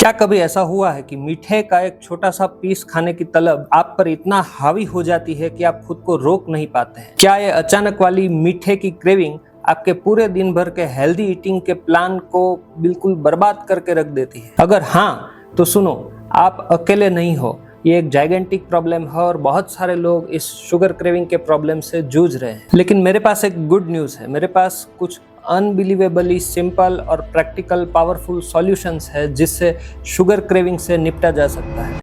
क्या कभी ऐसा हुआ है कि मीठे का एक छोटा सा पीस खाने की तलब आप पर इतना हावी हो जाती है कि आप खुद को रोक नहीं पाते हैं? क्या ये अचानक वाली मीठे की क्रेविंग आपके पूरे दिन भर के हेल्दी ईटिंग के प्लान को बिल्कुल बर्बाद करके रख देती है? अगर हाँ, तो सुनो, आप अकेले नहीं हो। ये एक जाइगेंटिक प्रॉब्लम है और बहुत सारे लोग इस शुगर क्रेविंग के प्रॉब्लम से जूझ रहे हैं। लेकिन मेरे पास एक गुड न्यूज़ है। मेरे पास कुछ अनबिलीवेबली सिंपल और प्रैक्टिकल पावरफुल सॉल्यूशंस है जिससे शुगर क्रेविंग से निपटा जा सकता है।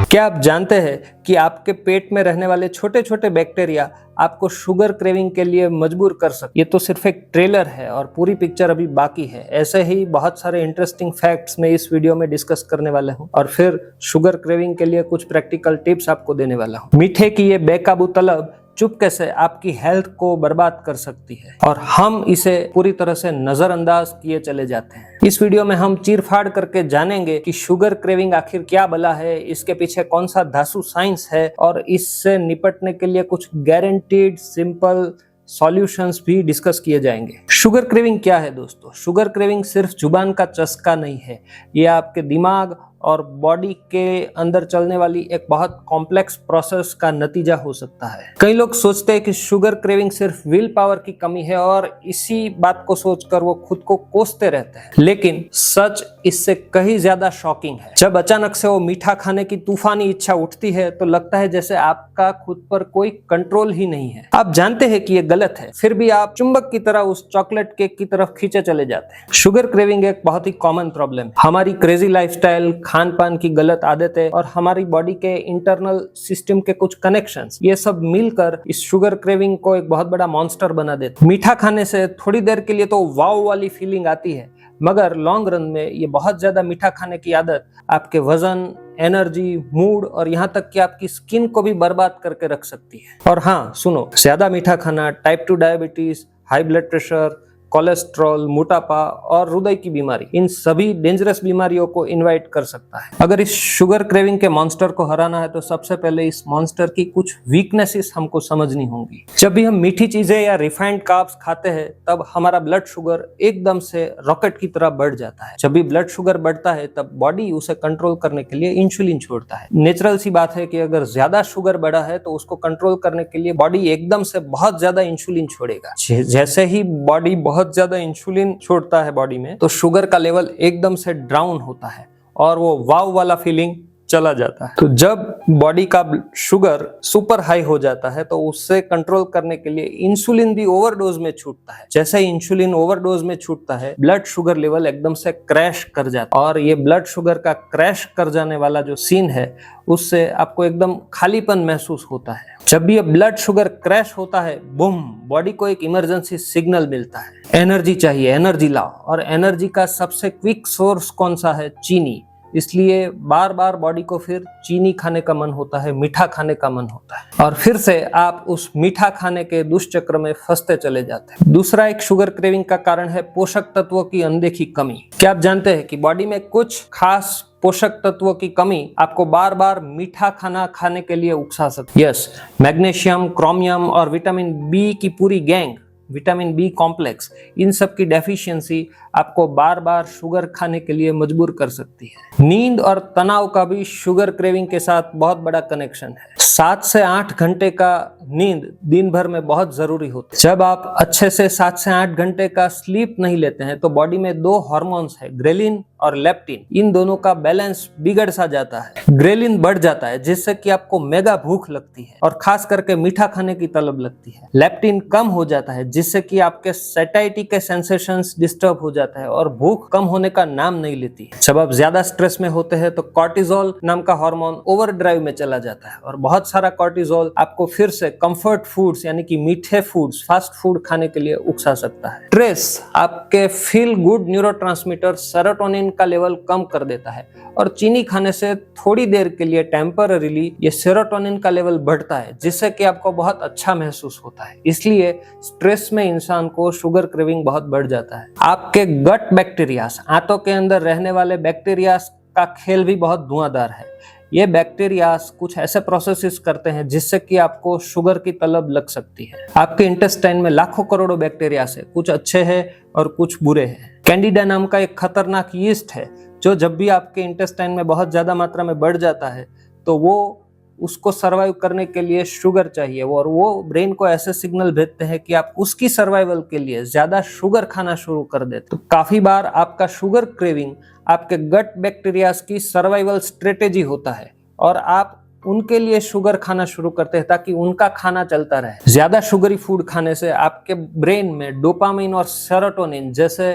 क्या आप जानते हैं कि आपके पेट में रहने वाले छोटे छोटे बैक्टीरिया आपको शुगर क्रेविंग के लिए मजबूर कर सकते? ये तो सिर्फ एक ट्रेलर है और पूरी पिक्चर अभी बाकी है। ऐसे ही बहुत सारे इंटरेस्टिंग फैक्ट्स मैं इस वीडियो में डिस्कस करने वाला हूँ और फिर शुगर क्रेविंग के लिए कुछ प्रैक्टिकल टिप्स आपको देने वाला हूँ। मीठे की ये बेकाबू तलब चुपके से आपकी हेल्थ को बर्बाद कर सकती है और हम इसे पूरी तरह से नजरअंदाज किए चले जाते हैं। इस वीडियो में हम चीरफाड़ करके जानेंगे कि शुगर क्रेविंग आखिर क्या बला है, इसके पीछे कौन सा धांसू साइंस है और इससे निपटने के लिए कुछ गारंटीड सिंपल सॉल्यूशंस भी डिस्कस किए जाएंगे। शुगर क्रेविंग क्या है दोस्तों? शुगर क्रेविंग सिर्फ जुबान का चस्का नहीं है, ये आपके दिमाग और बॉडी के अंदर चलने वाली एक बहुत कॉम्प्लेक्स प्रोसेस का नतीजा हो सकता है। कई लोग सोचते हैं कि शुगर क्रेविंग सिर्फ विल पावर की कमी है और इसी बात को सोचकर वो खुद को कोसते रहते हैं, लेकिन सच इससे कहीं ज्यादा शॉकिंग है। जब अचानक से वो मीठा खाने की तूफानी इच्छा उठती है तो लगता है जैसे आपका खुद पर कोई कंट्रोल ही नहीं है। आप जानते हैं कि ये गलत है, फिर भी आप चुंबक की तरह उस चॉकलेट केक की तरफ खींचे चले जाते हैं। शुगर क्रेविंग एक बहुत ही कॉमन प्रॉब्लम है। हमारी क्रेजी लाइफस्टाइल, खान पान की गलत आदतें और हमारी बॉडी के इंटरनल सिस्टम के कुछ कनेक्शंस, ये सब मिलकर इस शुगर क्रेविंग को एक बहुत बड़ा मॉन्स्टर बना देते हैं। मीठा खाने से थोड़ी देर के लिए तो वाव वाली फीलिंग आती है, मगर लॉन्ग रन में ये बहुत ज्यादा मीठा खाने की आदत आपके वजन, एनर्जी, मूड और यहाँ तक कि आपकी स्किन को भी बर्बाद करके रख सकती है। और हाँ सुनो, ज्यादा मीठा खाना type 2 diabetes, high blood pressure, cholesterol, मोटापा और हृदय की बीमारी, इन सभी डेंजरस बीमारियों को इनवाइट कर सकता है। अगर इस शुगर क्रेविंग के मॉन्स्टर को हराना है तो सबसे पहले इस मॉन्स्टर की कुछ वीकनेसेस हमको समझनी होंगी। जब भी हम मीठी चीजें या रिफाइंड कार्ब्स खाते हैं तब हमारा ब्लड शुगर एकदम से रॉकेट की तरह बढ़ जाता है। जब भी ब्लड शुगर बढ़ता है तब बॉडी उसे कंट्रोल करने के लिए इंसुलिन छोड़ता है। नेचुरल सी बात है कि अगर ज्यादा शुगर बढ़ा है तो उसको कंट्रोल करने के लिए बॉडी एकदम से बहुत ज्यादा इंसुलिन छोड़ेगा। जैसे ही बॉडी बहुत ज्यादा इंसुलिन छोड़ता है बॉडी में तो शुगर का लेवल एकदम से डाउन होता है और वो वाव वाला फीलिंग चला जाता है। तो जब बॉडी का शुगर सुपर हाई हो जाता है तो उससे कंट्रोल करने के लिए इंसुलिन भी ओवरडोज में छूटता है। जैसे ही इंसुलिन ओवरडोज में छूटता है ब्लड शुगर लेवल एकदम से क्रैश कर जाता है और ये ब्लड शुगर का क्रैश कर जाने वाला जो सीन है उससे आपको एकदम खालीपन महसूस होता है। जब भी ये ब्लड शुगर क्रैश होता है, बूम, बॉडी को एक इमरजेंसी सिग्नल मिलता है, एनर्जी चाहिए, एनर्जी लाओ। और एनर्जी का सबसे क्विक सोर्स कौन सा है? चीनी। इसलिए बार बार बॉडी को फिर चीनी खाने का मन होता है, मीठा खाने का मन होता है और फिर से आप उस मीठा खाने के दुष्चक्र में फंसते चले जाते हैं। दूसरा एक शुगर क्रेविंग का कारण है पोषक तत्वों की अनदेखी कमी। क्या आप जानते हैं कि बॉडी में कुछ खास पोषक तत्वों की कमी आपको बार बार मीठा खाना खाने के लिए उकसा सकती है? यस, मैग्नीशियम, क्रोमियम और विटामिन बी की पूरी गैंग, विटामिन बी कॉम्प्लेक्स, इन सब की डेफिशिएंसी आपको बार बार शुगर खाने के लिए मजबूर कर सकती है। नींद और तनाव का भी शुगर क्रेविंग के साथ बहुत बड़ा कनेक्शन है। 7 से 8 घंटे का नींद दिन भर में बहुत जरूरी होती है। जब आप अच्छे से 7 से 8 घंटे का स्लीप नहीं लेते हैं तो बॉडी में 2 हार्मोन्स है, ग्रेलिन और लेप्टिन, इन दोनों का बैलेंस बिगड़ सा जाता है। ग्रेलिन बढ़ जाता है जिससे कि आपको मेगा भूख लगती है और खास करके मीठा खाने की तलब लगती है। लेप्टिन कम हो जाता है जिससे कि आपके सैटिस्फैक्शन के सेंसेशंस डिस्टर्ब हो जाता है और भूख कम होने का नाम नहीं लेती। जब आप ज्यादा स्ट्रेस में होते हैं तो कॉर्टिजोल नाम का हार्मोन ओवरड्राइव में चला जाता है और बहुत सारा कॉर्टिजोल आपको फिर से कंफर्ट फूड्स यानी कि मीठे फूड्स, फास्ट फूड खाने के लिए उकसा सकता है। स्ट्रेस आपके फील गुड न्यूरोट्रांसमीटर सेरोटोनिन का लेवल कम कर देता है और चीनी खाने से थोड़ी देर के लिए टेम्पररीली ये सेरोटोनिन का लेवल बढ़ता है जिससे कि आपको बहुत अच्छा महसूस होता है। इसलिए स्ट्रेस में इंसान को शुगर क्रेविंग बहुत बढ़ जाता है। आपके गट बैक्टीरियाज, आंतों के अंदर रहने वाले बैक्टीरियाज का खेल भी बहुत धुआंधार है। ये बैक्टीरिया कुछ ऐसे प्रोसेसेस करते हैं जिससे कि आपको शुगर की तलब लग सकती है। आपके इंटेस्टाइन में लाखों करोड़ों बैक्टीरिया से कुछ अच्छे हैं और कुछ बुरे हैं। कैंडिडा नाम का एक खतरनाक यीस्ट है जो जब भी आपके इंटेस्टाइन में बहुत ज्यादा मात्रा में बढ़ जाता है तो वो उसको सर्वाइव करने के लिए शुगर चाहिए और वो ब्रेन को ऐसे सिग्नल भेजते हैं कि आप उसकी सर्वाइवल के लिए ज्यादा शुगर खाना शुरू कर देते। तो काफी बार आपका शुगर क्रेविंग आपके गट बैक्टीरियाज की सर्वाइवल स्ट्रेटेजी होता है और आप उनके लिए शुगर खाना शुरू करते हैं ताकि उनका खाना चलता रहे। ज्यादा शुगरी फूड खाने से आपके ब्रेन में डोपामिन और सेरोटोनिन जैसे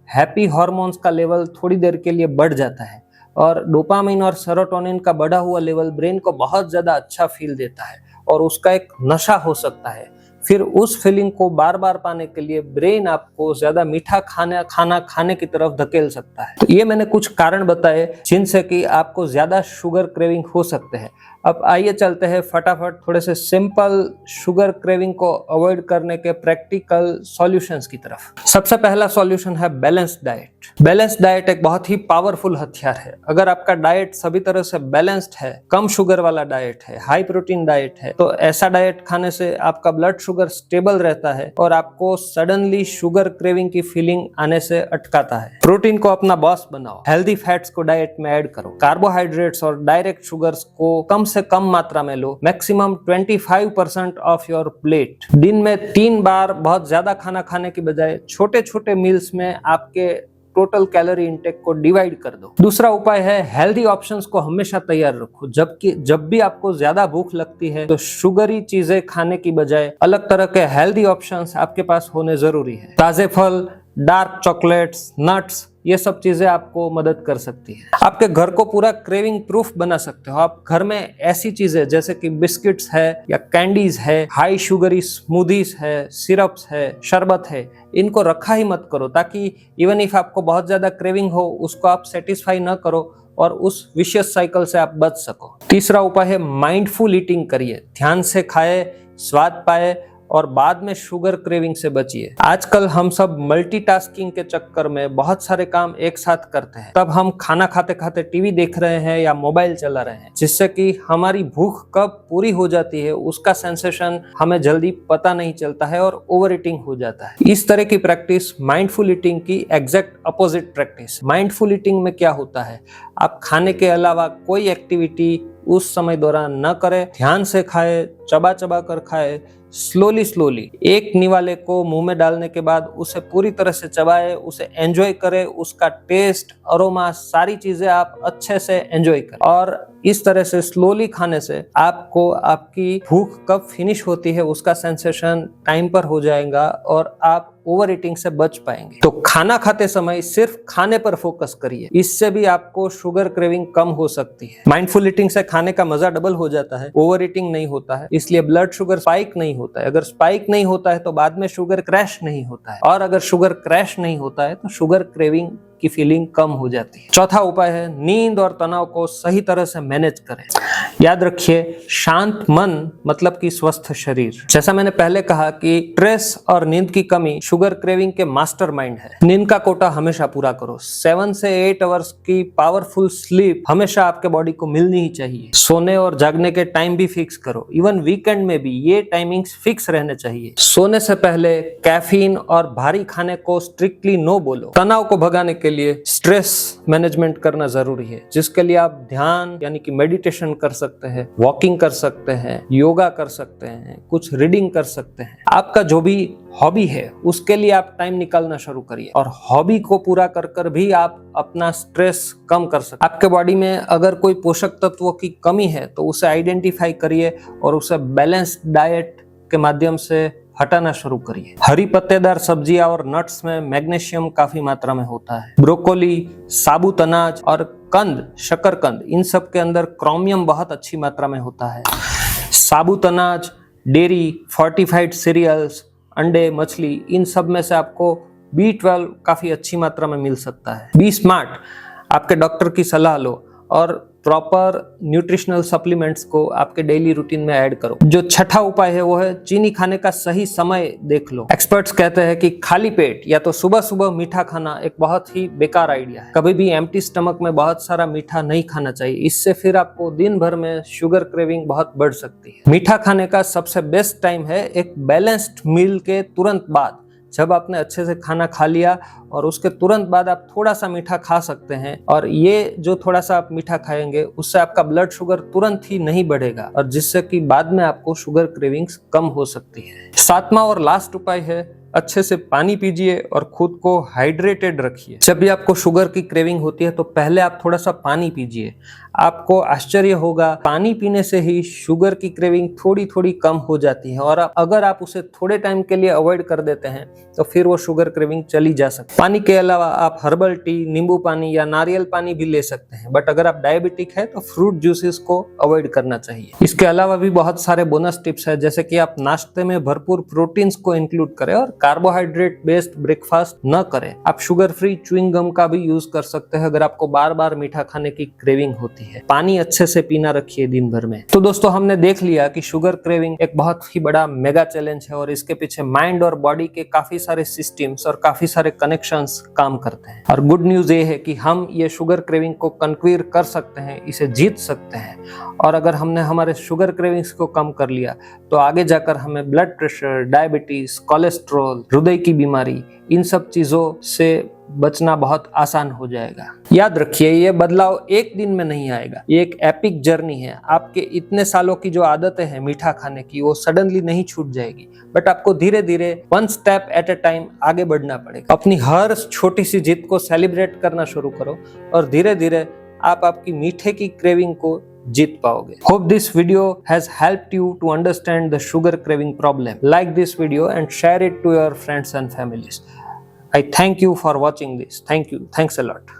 हैप्पी हार्मोन्स का लेवल थोड़ी देर के लिए बढ़ जाता है और डोपामिन और सेरोटोनिन का बढ़ा हुआ लेवल ब्रेन को बहुत ज्यादा अच्छा फील देता है और उसका एक नशा हो सकता है। फिर उस फीलिंग को बार बार पाने के लिए ब्रेन आपको ज्यादा मीठा खाना खाने की तरफ धकेल सकता है। तो ये मैंने कुछ कारण बताए जिनसे कि आपको ज्यादा शुगर क्रेविंग हो सकते हैं। अब आइए चलते हैं फटाफट थोड़े से सिंपल शुगर क्रेविंग को अवॉइड करने के प्रैक्टिकल सॉल्यूशंस की तरफ। सबसे पहला सॉल्यूशन है बैलेंस्ड डाइट। बैलेंस्ड डाइट एक बहुत ही पावरफुल हथियार है। अगर आपका डाइट सभी तरह से बैलेंस्ड है, कम शुगर वाला डाइट है, हाई प्रोटीन डाइट है, तो ऐसा डाइट खाने से आपका ब्लड शुगर स्टेबल रहता है और आपको सडनली शुगर क्रेविंग की फीलिंग आने से अटकाता है। प्रोटीन को अपना बॉस बनाओ, हेल्दी फैट्स को डाइट में ऐड करो, कार्बोहाइड्रेट्स और डायरेक्ट शुगर्स को कम से कम मात्रा में लो, मैक्सिमम 25% ऑफ योर प्लेट। दिन में 3 बार बहुत ज्यादा खाना खाने की बजाय छोटे छोटे मील्स में आपके टोटल कैलोरी इंटेक को डिवाइड कर दो। दूसरा उपाय है हेल्दी ऑप्शंस को हमेशा तैयार रखो। जब भी आपको ज्यादा भूख लगती है तो शुगरी चीजें खाने की बजाय अलग तरह के हेल्दी ऑप्शंस आपके पास होने जरूरी है। ताजे फल, डार्क चॉकलेट्स, नट्स, ये सब चीजें आपको मदद कर सकती है। आपके घर को पूरा क्रेविंग प्रूफ बना सकते हो। आप घर में ऐसी चीजें जैसे कि बिस्किट्स है या कैंडीज है, हाई शुगरी स्मूदीज है, सिरप्स है, शरबत है, इनको रखा ही मत करो ताकि इवन इफ आपको बहुत ज्यादा क्रेविंग हो उसको आप सेटिस्फाई न करो और उस विशियस साइकिल से आप बच सको। तीसरा उपाय है माइंडफुल ईटिंग करिए। ध्यान से खाए, स्वाद पाए और बाद में शुगर क्रेविंग से बचिए। आजकल हम सब मल्टीटास्किंग के चक्कर में बहुत सारे काम एक साथ करते हैं। तब हम खाना खाते खाते टीवी देख रहे हैं या मोबाइल चला रहे हैं, जिससे कि हमारी भूख कब पूरी हो जाती है उसका सेंसेशन हमें जल्दी पता नहीं चलता है और ओवर ईटिंग हो जाता है। इस तरह की प्रैक्टिस माइंडफुल ईटिंग की exact opposite practice. Mindful eating में क्या होता है, आप खाने के अलावा कोई एक्टिविटी उस समय दौरान न करें, ध्यान से खाए, चबा चबा कर खाए, स्लोली एक निवाले को मुंह में डालने के बाद उसे पूरी तरह से चबाए, उसे एंजॉय करें, उसका टेस्ट, अरोमा, सारी चीजें आप अच्छे से एंजॉय करें। और इस तरह से स्लोली खाने से आपको आपकी भूख कब फिनिश होती है उसका सेंसेशन टाइम पर हो जाएगा और आप ओवर ईटिंग से बच पाएंगे। तो खाना खाते समय सिर्फ खाने पर फोकस करिए, इससे भी आपको शुगर क्रेविंग कम हो सकती है। माइंडफुल ईटिंग से खाने का मजा डबल हो जाता है, ओवर ईटिंग नहीं होता है, इसलिए ब्लड शुगर स्पाइक नहीं होता है। अगर स्पाइक नहीं होता है तो बाद में शुगर क्रैश नहीं होता है, और अगर शुगर क्रैश नहीं होता है तो शुगर क्रेविंग की फीलिंग कम हो जाती है। चौथा उपाय है नींद और तनाव को सही तरह से मैनेज करें। याद रखिए, शांत मन मतलब कि स्वस्थ शरीर। जैसा मैंने पहले कहा कि स्ट्रेस और नींद की कमी शुगर क्रेविंग के मास्टरमाइंड है। नींद का कोटा हमेशा पूरा करो। 7 से 8 आवर्स की पावरफुल स्लीप हमेशा आपके बॉडी को मिलनी ही चाहिए। सोने और जागने के टाइम भी फिक्स करो। इवन वीकेंड में भी ये टाइमिंग्स फिक्स रहने चाहिए। सोने से पहले कैफीन और भारी खाने को स्ट्रिक्टली नो बोलो। तनाव को भगाने के लिए स्ट्रेस मैनेजमेंट करना जरूरी है, जिसके लिए आप ध्यान यानी कि मेडिटेशन कर सकते हैं, वॉकिंग कर सकते हैं, योगा कर सकते हैं, कुछ रीडिंग कर सकते हैं। आपका जो भी हॉबी है उसके लिए आप टाइम निकालना शुरू करिए और हॉबी को पूरा कर कर भी आप अपना स्ट्रेस कम कर सकते हैं। आपके बॉडी में अगर कोई पोषक तत्वों की कमी है तो उसे आइडेंटिफाई करिए और उसे बैलेंस्ड डाइट के माध्यम से हटाना शुरू करिए। हरी पत्तेदार सब्जियां और नट्स में मैग्नीशियम काफी मात्रा में होता है। ब्रोकोली, साबुत अनाज और कंद, शकरकंद, इन सब के अंदर क्रोमियम बहुत अच्छी मात्रा में होता है। साबुत अनाज, डेयरी, फोर्टिफाइड सीरियल्स, अंडे, मछली, इन सब में से आपको B12 काफी अच्छी मात्रा में मिल सकता है। बी स्मार्ट, आपके डॉक्टर की सलाह लो और प्रॉपर न्यूट्रिशनल सप्लीमेंट्स को आपके डेली रूटीन में ऐड करो। जो छठा उपाय है वो है चीनी खाने का सही समय देख लो। एक्सपर्ट्स कहते हैं कि खाली पेट या तो सुबह सुबह मीठा खाना एक बहुत ही बेकार आइडिया है। कभी भी एम्प्टी स्टमक में बहुत सारा मीठा नहीं खाना चाहिए, इससे फिर आपको दिन भर में शुगर क्रेविंग बहुत बढ़ सकती है। मीठा खाने का सबसे बेस्ट टाइम है एक बैलेंस्ड मील के तुरंत बाद। जब आपने अच्छे से खाना खा लिया और उसके तुरंत बाद आप थोड़ा सा मीठा खा सकते हैं, और ये जो थोड़ा सा आप मीठा खाएंगे उससे आपका ब्लड शुगर तुरंत ही नहीं बढ़ेगा, और जिससे कि बाद में आपको शुगर क्रेविंग्स कम हो सकती है। सातवां और लास्ट उपाय है अच्छे से पानी पीजिए और खुद को हाइड्रेटेड रखिए। जब भी आपको शुगर की क्रेविंग होती है तो पहले आप थोड़ा सा पानी पीजिए। आपको आश्चर्य होगा, पानी पीने से ही शुगर की क्रेविंग थोड़ी थोड़ी कम हो जाती है, और अगर आप उसे थोड़े टाइम के लिए अवॉइड कर देते हैं तो फिर वो शुगर क्रेविंग चली जा सकती है। पानी के अलावा आप हर्बल टी, नींबू पानी या नारियल पानी भी ले सकते हैं, बट अगर आप डायबिटिक है तो फ्रूट जूसेस को अवॉइड करना चाहिए। इसके अलावा भी बहुत सारे बोनस टिप्स है, जैसे कि आप नाश्ते में भरपूर प्रोटीन्स को इंक्लूड करें और कार्बोहाइड्रेट बेस्ड ब्रेकफास्ट न करें। आप शुगर फ्री च्युइंग गम का भी यूज कर सकते हैं अगर आपको बार बार मीठा खाने की क्रेविंग होती है। पानी अच्छे से पीना रखिए दिन भर में। तो दोस्तों, हमने देख लिया कि शुगर क्रेविंग एक बहुत ही बड़ा मेगा चैलेंज है और इसके पीछे माइंड और बॉडी के काफी सारे सिस्टम्स और काफी सारे कनेक्शंस काम करते हैं। और गुड न्यूज ये है कि हम ये शुगर क्रेविंग को कन्क्वीर कर सकते हैं, इसे जीत सकते हैं। और अगर हमने हमारे शुगर क्रेविंग्स को कम कर लिया तो आगे जाकर हमें ब्लड प्रेशर, डायबिटीज, कोलेस्ट्रॉल, हृदय की बीमारी, इन सब चीजों से बचना बहुत आसान हो जाएगा। याद रखिए, ये बदलाव एक दिन में नहीं आएगा, ये एक एपिक जर्नी है। आपके इतने सालों की जो आदतें हैं मीठा खाने की, वो सडनली नहीं छूट जाएगी, बट आपको धीरे धीरे one step at A time आगे बढ़ना पड़ेगा। अपनी हर छोटी सी जीत को सेलिब्रेट करना शुरू करो और धीरे धीरे आप आपकी मीठे की क्रेविंग को जीत पाओगे। Hope this video has helped you to understand the sugar craving problem. Like this video and share it to your friends and families. I thank you for watching this. Thank you. Thanks a lot.